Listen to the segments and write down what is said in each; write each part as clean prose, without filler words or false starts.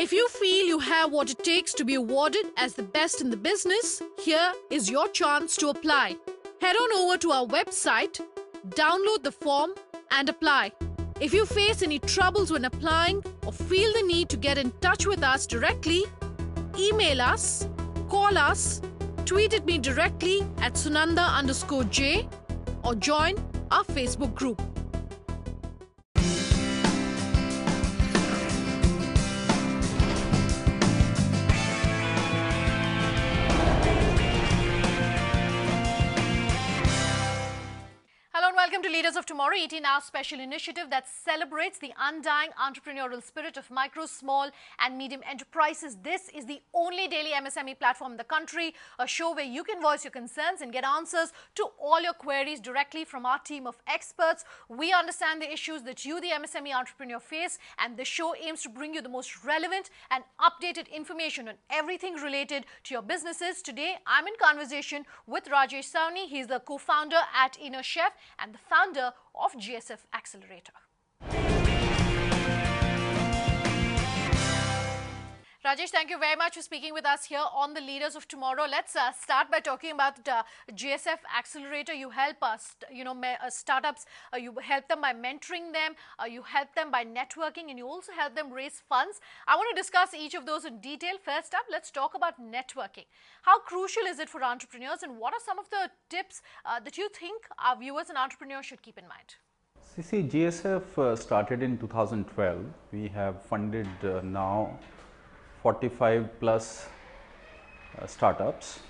If you feel you have what it takes to be awarded as the best in the business, here is your chance to apply. Head on over to our website, download the form and apply. If you face any troubles when applying or feel the need to get in touch with us directly, email us, call us, tweet at me directly at Sunanda_J or join our Facebook group. Hello and welcome to Leaders of Tomorrow, 18 Hours special initiative that celebrates the undying entrepreneurial spirit of micro, small and medium enterprises. This is the only daily MSME platform in the country, a show where you can voice your concerns and get answers to all your queries directly from our team of experts. We understand the issues that you, the MSME entrepreneur, face, and the show aims to bring you the most relevant and updated information on everything related to your businesses. Today, I'm in conversation with Rajesh Sawhney. He's the co-founder at Inner Chef and the founder of GSF Accelerator. Rajesh, thank you very much for speaking with us here on the Leaders of Tomorrow. Let's start by talking about GSF Accelerator. You help us, startups. You help them by mentoring them. You help them by networking, and you also help them raise funds. I want to discuss each of those in detail. First up, let's talk about networking. How crucial is it for entrepreneurs, and what are some of the tips that you think our viewers and entrepreneurs should keep in mind? See, GSF started in 2012. We have funded now 45 plus startups,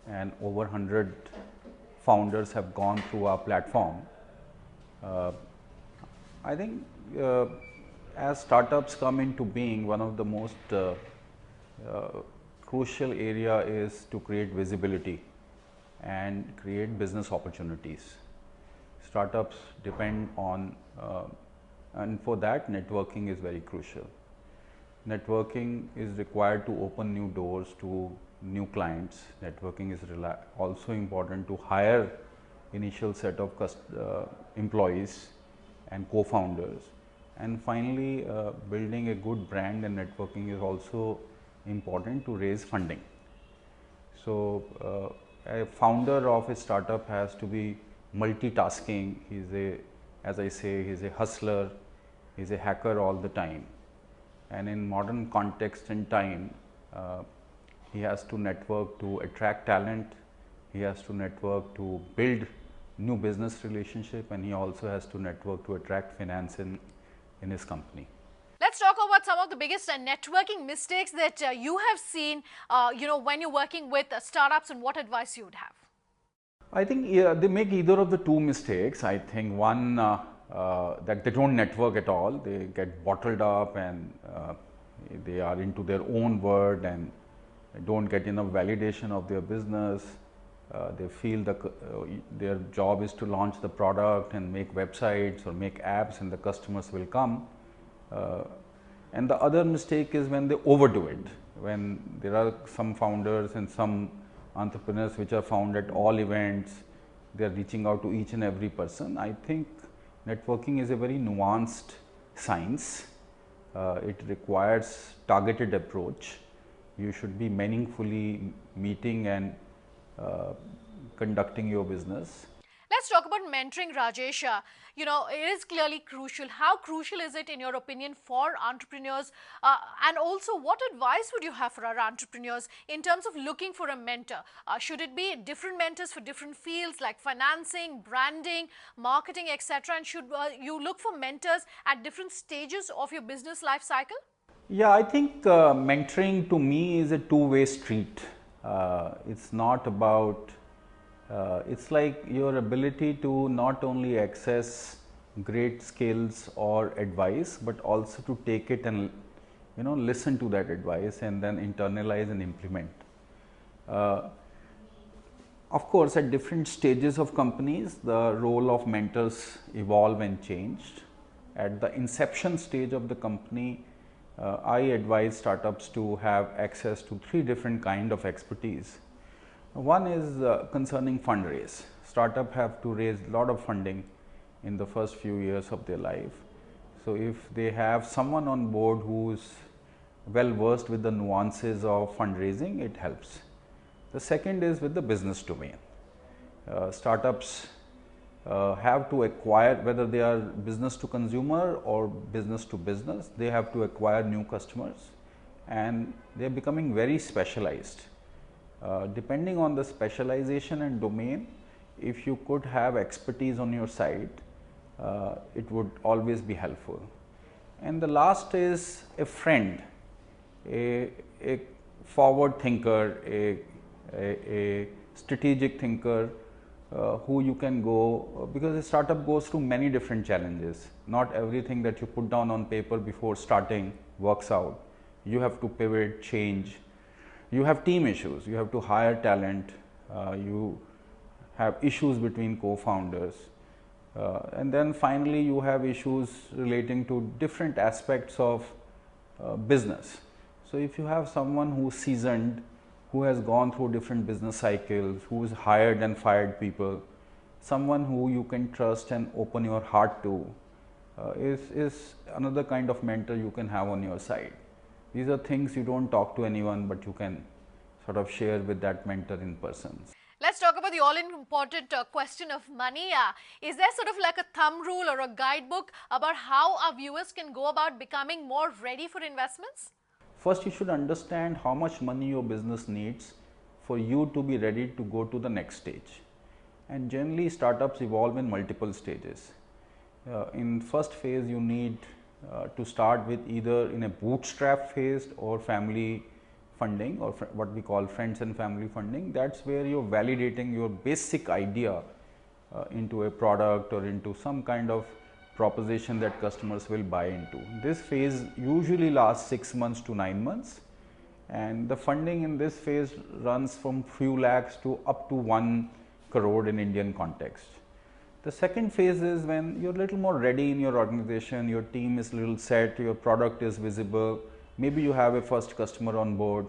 and over 100 founders have gone through our platform. I think as startups come into being, one of the most crucial area is to create visibility and create business opportunities. Startups depend on and for that networking is very crucial. Networking is required to open new doors to new clients. Networking is also important to hire initial set of employees and co-founders. And finally, building a good brand and networking is also important to raise funding. So, a founder of a startup has to be multitasking. As I say, he's a hustler, he's a hacker all the time. And in modern context and time, he has to network to attract talent, he has to network to build new business relationship, and he also has to network to attract finance in his company. Let's talk about some of the biggest networking mistakes that you have seen, when you're working with startups, and what advice you would have. I think they make either of the two mistakes. I think one, that they don't network at all, they get bottled up and they are into their own world and don't get enough validation of their business. They feel their job is to launch the product and make websites or make apps, and the customers will come. And the other mistake is when they overdo it, when there are some founders and some entrepreneurs which are found at all events, they are reaching out to each and every person. I think networking is a very nuanced science. It requires targeted approach. You should be meaningfully meeting and conducting your business. Let's talk about mentoring, Rajesh. It is clearly crucial. How crucial is it, in your opinion, for entrepreneurs? And also, what advice would you have for our entrepreneurs in terms of looking for a mentor? Should it be different mentors for different fields like financing, branding, marketing, etc.? And should you look for mentors at different stages of your business life cycle? Yeah, I think mentoring to me is a two-way street. It's not about it's like your ability to not only access great skills or advice, but also to take it and listen to that advice and then internalize and implement. Of course, at different stages of companies, the role of mentors evolve and change. At the inception stage of the company, I advise startups to have access to 3 different kind of expertise. One is concerning fundraise. Startup have to raise a lot of funding in the first few years of their life. So if they have someone on board who's well versed with the nuances of fundraising, it helps. The second is with the business domain. Startups have to acquire, whether they are business to consumer or business to business, they have to acquire new customers, and they are becoming very specialized. Depending on the specialization and domain, if you could have expertise on your side, it would always be helpful. And the last is a friend, a forward thinker, a strategic thinker, who you can go, because a startup goes through many different challenges. Not everything that you put down on paper before starting works out. You have to pivot, change. You have team issues, you have to hire talent, you have issues between co-founders, and then finally you have issues relating to different aspects of business. So if you have someone who's seasoned, who has gone through different business cycles, who's hired and fired people, someone who you can trust and open your heart to, is another kind of mentor you can have on your side. These are things you don't talk to anyone, but you can sort of share with that mentor in person. Let's talk about the all-important question of money. Is there sort of like a thumb rule or a guidebook about how our viewers can go about becoming more ready for investments? First, you should understand how much money your business needs for you to be ready to go to the next stage. And generally, startups evolve in multiple stages. In first phase, you need to start with either in a bootstrap phase or family funding, or what we call friends and family funding. That's where you're validating your basic idea into a product or into some kind of proposition that customers will buy into. This phase usually lasts 6 months to 9 months, and the funding in this phase runs from few lakhs to up to 1 crore in Indian context. The second phase is when you're a little more ready in your organization, your team is a little set, your product is visible, maybe you have a first customer on board,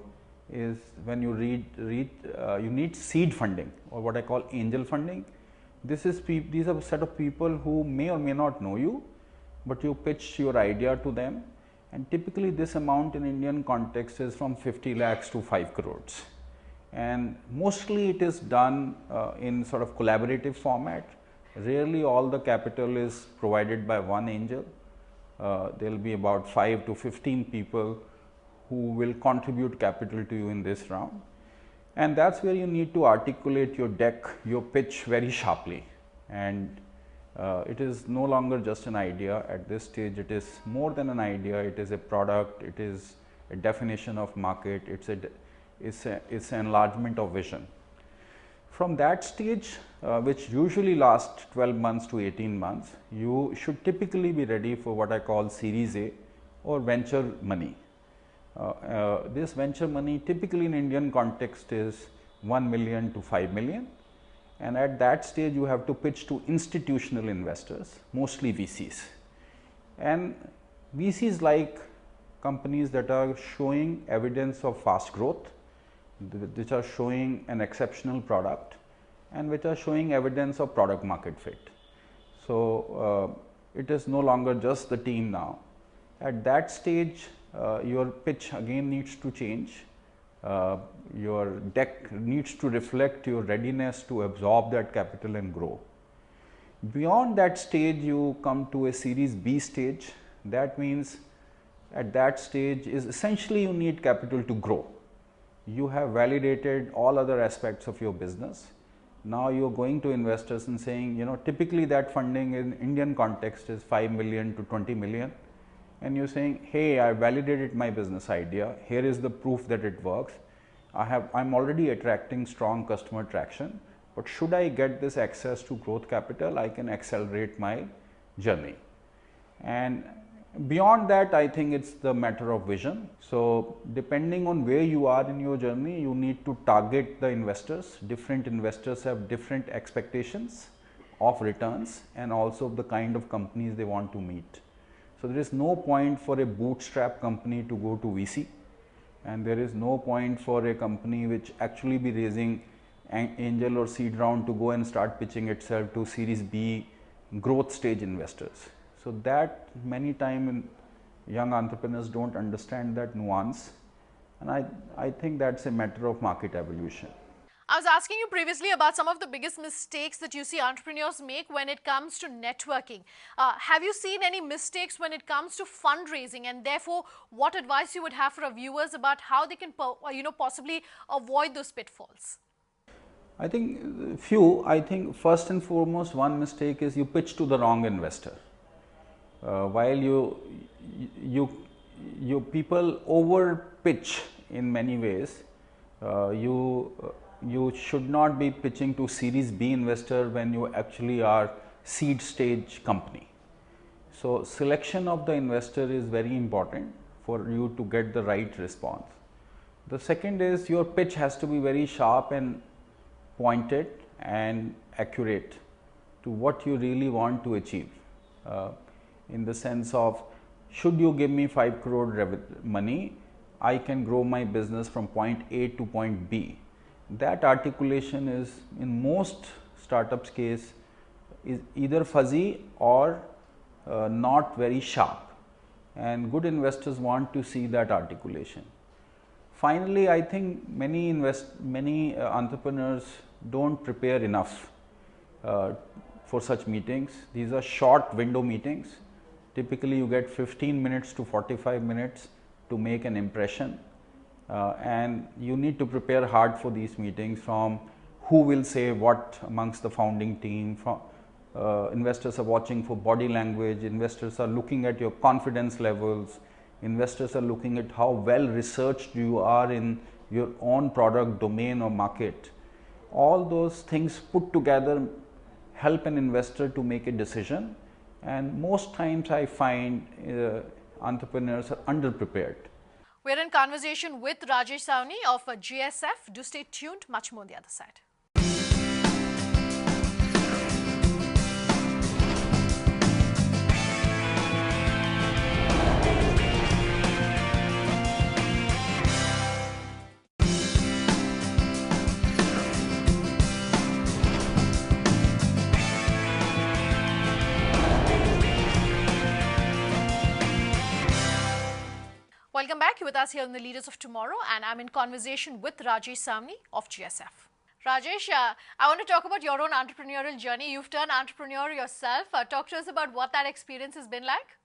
is when you you need seed funding, or what I call angel funding. These are a set of people who may or may not know you, but you pitch your idea to them, and typically this amount in Indian context is from 50 lakhs to 5 crores. And mostly it is done in sort of collaborative format. Rarely all the capital is provided by one angel. There will be about 5 to 15 people who will contribute capital to you in this round. And that's where you need to articulate your deck, your pitch very sharply. And it is no longer just an idea. At this stage, it is more than an idea. It is a product. It is a definition of market. It's an enlargement of vision. From that stage, which usually lasts 12 months to 18 months, you should typically be ready for what I call Series A or venture money. This venture money typically in Indian context is 1 million to 5 million, and at that stage you have to pitch to institutional investors, mostly VCs. And VCs like companies that are showing evidence of fast growth, which are showing an exceptional product, and which are showing evidence of product market fit. So it is no longer just the team now. At that stage, your pitch again needs to change. Your deck needs to reflect your readiness to absorb that capital and grow. Beyond that stage, you come to a Series B stage. That means at that stage is essentially you need capital to grow. You have validated all other aspects of your business. Now you're going to investors and saying, you know, typically that funding in Indian context is 5 million to 20 million. And you're saying, hey, I validated my business idea. Here is the proof that it works. I'm already attracting strong customer traction, but should I get this access to growth capital, I can accelerate my journey. And beyond that, I think it's the matter of vision. So depending on where you are in your journey, you need to target the investors. Different investors have different expectations of returns and also the kind of companies they want to meet. So there is no point for a bootstrap company to go to VC, and there is no point for a company which actually be raising angel or seed round to go and start pitching itself to Series B growth stage investors. So that many times young entrepreneurs don't understand that nuance, and I think that's a matter of market evolution. I was asking you previously about some of the biggest mistakes that you see entrepreneurs make when it comes to networking. Have you seen any mistakes when it comes to fundraising, and therefore what advice you would have for our viewers about how they can possibly avoid those pitfalls? I think few. I think first and foremost, one mistake is you pitch to the wrong investor. While you people over pitch in many ways, you should not be pitching to Series B investor when you actually are seed stage company. So selection of the investor is very important for you to get the right response. The second is your pitch has to be very sharp and pointed and accurate to what you really want to achieve, in the sense of, should you give me 5 crore money, I can grow my business from point A to point B. That articulation is, in most startups case, is either fuzzy or not very sharp, and good investors want to see that articulation. Finally, I think many entrepreneurs don't prepare enough for such meetings. These are short window meetings. Typically, you get 15 minutes to 45 minutes to make an impression, and you need to prepare hard for these meetings, from who will say what amongst the founding team. From investors are watching for body language, investors are looking at your confidence levels, investors are looking at how well researched you are in your own product, domain or market. All those things put together help an investor to make a decision, and most times I find entrepreneurs are underprepared. We're in conversation with Rajesh Sawhney of GSF. Do stay tuned, much more on the other side. Welcome back. You're with us here on the Leaders of Tomorrow, and I'm in conversation with Rajesh Sawhney of GSF. Rajesh, I want to talk about your own entrepreneurial journey. You've turned entrepreneur yourself. Talk to us about what that experience has been like.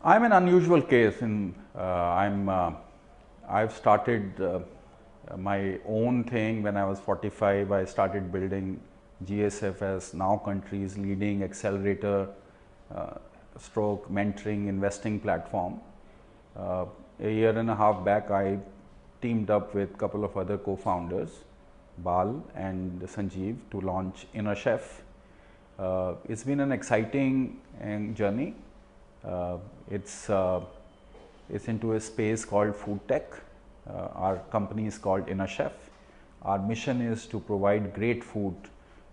I'm an unusual case. I've started my own thing when I was 45. I started building GSF as now country's leading accelerator, stroke mentoring investing platform. A year and a half back, I teamed up with a couple of other co-founders, Bal and Sanjeev, to launch InnerChef. It's been an exciting journey. It's into a space called food tech. Our company is called InnerChef. Our mission is to provide great food,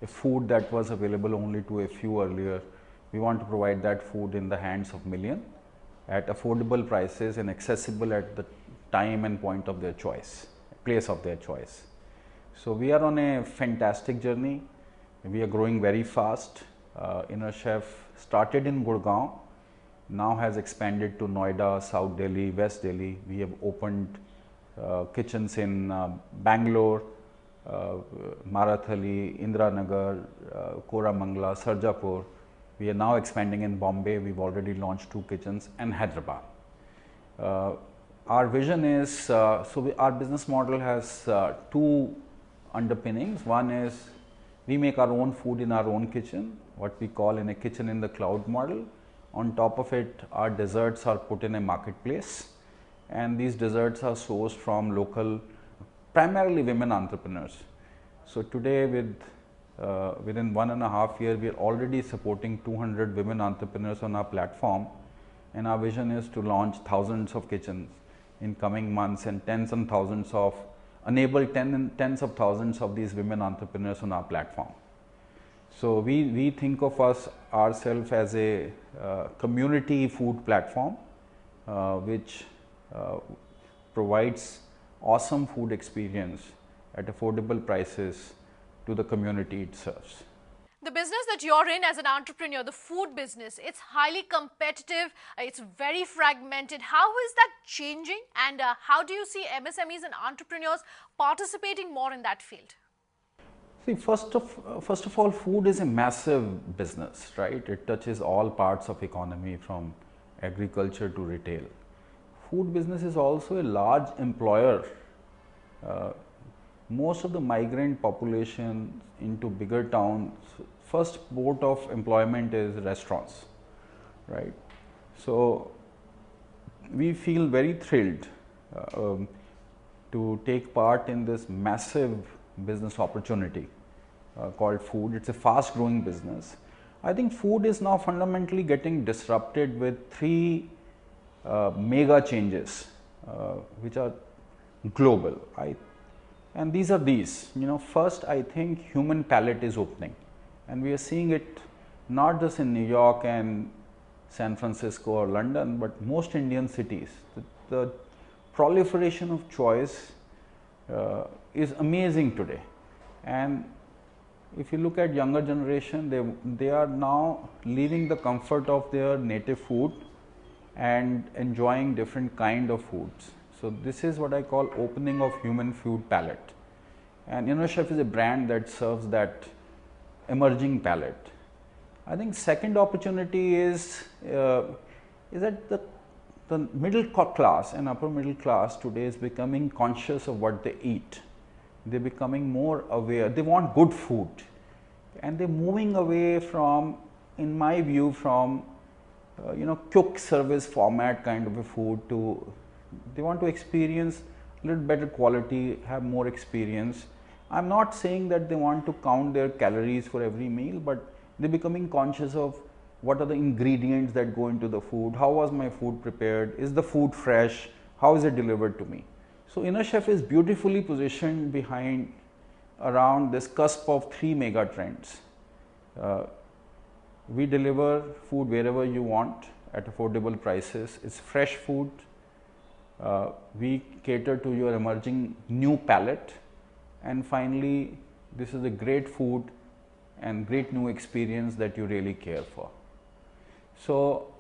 a food that was available only to a few earlier. We want to provide that food in the hands of millions at affordable prices and accessible at the time and point of their choice, place of their choice. So we are on a fantastic journey. We are growing very fast. InnerChef started in Gurgaon, now has expanded to Noida, South Delhi, West Delhi. We have opened kitchens in Bangalore, Marathali, Indiranagar, Koramangala, Sarjapur. We are now expanding in Bombay. We've already launched 2 kitchens, and Hyderabad. Our vision is, our business model has 2 underpinnings. One is we make our own food in our own kitchen, what we call in a kitchen in the cloud model. On top of it, our desserts are put in a marketplace, and these desserts are sourced from local, primarily women entrepreneurs. So today, within 1.5 years, we are already supporting 200 women entrepreneurs on our platform, and our vision is to launch thousands of kitchens in coming months, and tens of thousands of these women entrepreneurs on our platform. So we think of ourselves as a community food platform, which provides awesome food experience at affordable prices to the community it serves. The business that you're in as an entrepreneur, the food business, it's highly competitive, it's very fragmented. How is that changing, and how do you see MSMEs and entrepreneurs participating more in that field? See, first of all, food is a massive business, right? It touches all parts of economy from agriculture to retail. Food business is also a large employer. Most of the migrant population into bigger towns, first port of employment is restaurants, right? So we feel very thrilled to take part in this massive business opportunity called food. It's a fast growing business. I think food is now fundamentally getting disrupted with three mega changes which are global. And these are these, first, I think human palate is opening, and we are seeing it not just in New York and San Francisco or London, but most Indian cities. The proliferation of choice is amazing today. And if you look at younger generation, they are now leaving the comfort of their native food and enjoying different kind of foods. So this is what I call opening of human food palate. And InnoChef is a brand that serves that emerging palate. I think second opportunity is that the middle class and upper middle class today is becoming conscious of what they eat. They're becoming more aware. They want good food, and they're moving away from, in my view, from quick service format kind of a food to they want to experience a little better quality, have more experience. I'm not saying that they want to count their calories for every meal, but they're becoming conscious of what are the ingredients that go into the food, how was my food prepared, is the food fresh, how is it delivered to me. So InnoChef is beautifully positioned behind around this cusp of three mega trends. We deliver food wherever you want at affordable prices. It's fresh food. We cater to your emerging new palate, and finally this is a great food and great new experience that you really care for. So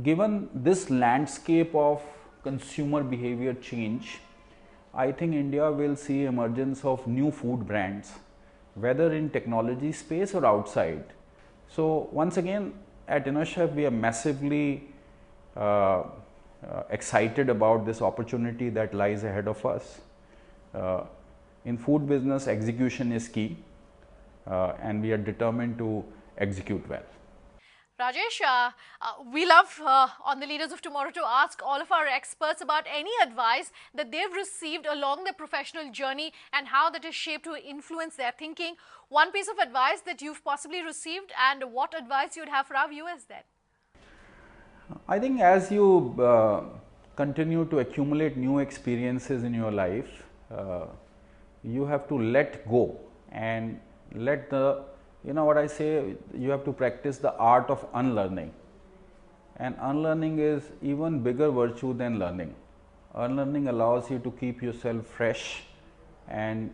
given this landscape of consumer behavior change, I think India will see emergence of new food brands, whether in technology space or outside. So once again, at InnoChef we are massively excited about this opportunity that lies ahead of us. In food business, execution is key, and we are determined to execute well. Rajesh, we love on the Leaders of Tomorrow to ask all of our experts about any advice that they've received along their professional journey and how that is shaped to influence their thinking. One piece of advice that you've possibly received, and what advice you'd have for our viewers then? I think as you continue to accumulate new experiences in your life, you have to let go and let the, what I say, you have to practice the art of unlearning. And unlearning is even bigger virtue than learning. Unlearning allows you to keep yourself fresh and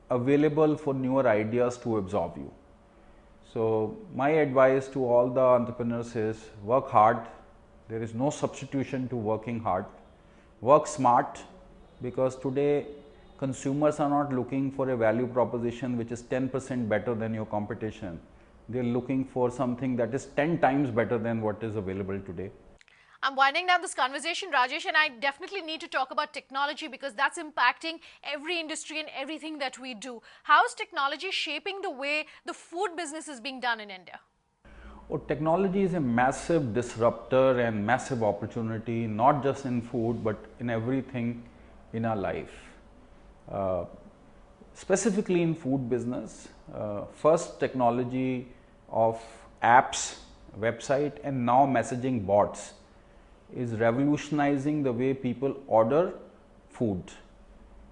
available for newer ideas to absorb you. So my advice to all the entrepreneurs is work hard. There is no substitution to working hard. Work smart, because today consumers are not looking for a value proposition which is 10% better than your competition. They're looking for something that is 10 times better than what is available today. I'm winding down this conversation, Rajesh, and I definitely need to talk about technology, because that's impacting every industry and everything that we do. How is technology shaping the way the food business is being done in India? Oh, technology is a massive disruptor and massive opportunity, not just in food, but in everything in our life. Specifically in food business, first technology of apps, website, and now messaging bots is revolutionizing the way people order food.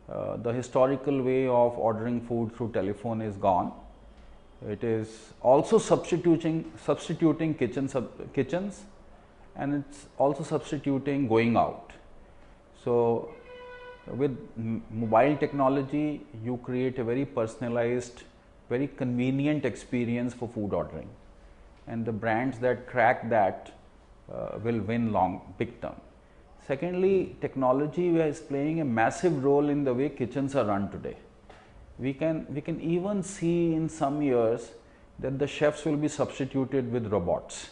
The historical way of ordering food through telephone is gone. It is also substituting kitchens, and it's also substituting going out. So with mobile technology, you create a very personalized very convenient experience for food ordering, and the brands that crack that will win big term. Secondly, technology is playing a massive role in the way kitchens are run today. We can even see in some years that the chefs will be substituted with robots.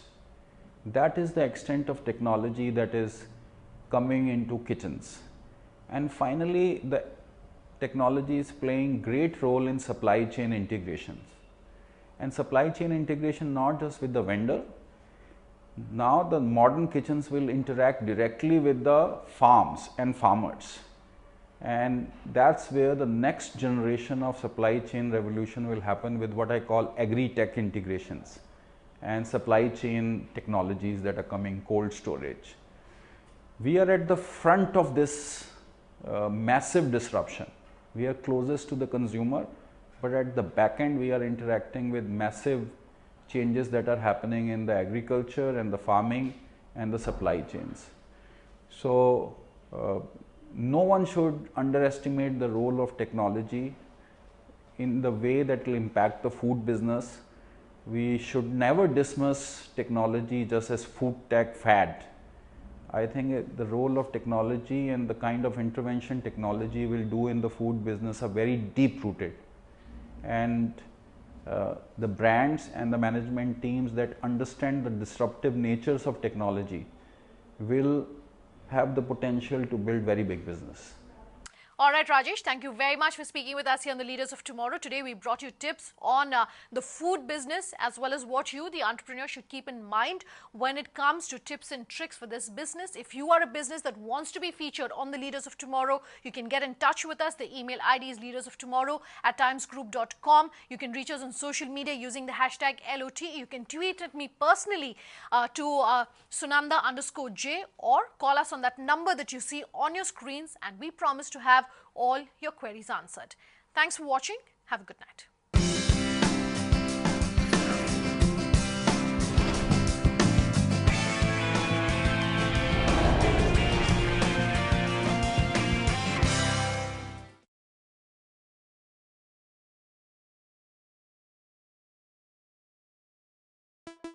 That is the extent of technology that is coming into kitchens. And finally, the technology is playing great role in supply chain integrations. And supply chain integration not just with the vendor. Now the modern kitchens will interact directly with the farms and farmers. And that's where the next generation of supply chain revolution will happen, with what I call agri-tech integrations and supply chain technologies that are coming, cold storage. We are at the front of this massive disruption. We are closest to the consumer, but at the back end we are interacting with massive changes that are happening in the agriculture and the farming and the supply chains. So no one should underestimate the role of technology in the way that will impact the food business. We should never dismiss technology just as food tech fad. I think the role of technology and the kind of intervention technology will do in the food business are very deep rooted, and the brands and the management teams that understand the disruptive natures of technology will have the potential to build very big business. All right, Rajesh, thank you very much for speaking with us here on the Leaders of Tomorrow. Today, we brought you tips on the food business, as well as what you, the entrepreneur, should keep in mind when it comes to tips and tricks for this business. If you are a business that wants to be featured on the Leaders of Tomorrow, you can get in touch with us. The email ID is leadersoftomorrow@timesgroup.com. You can reach us on social media using the hashtag LOT. You can tweet at me personally to Sunanda_J, or call us on that number that you see on your screens, and we promise to have all your queries answered. Thanks for watching. Have a good night.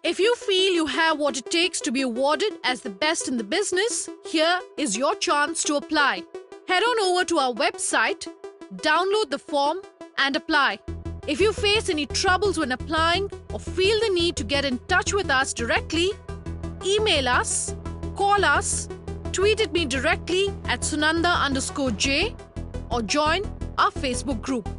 If you feel you have what it takes to be awarded as the best in the business, here is your chance to apply. Head on over to our website, download the form and apply. If you face any troubles when applying or feel the need to get in touch with us directly, email us, call us, tweet at me directly at Sunanda_J, or join our Facebook group.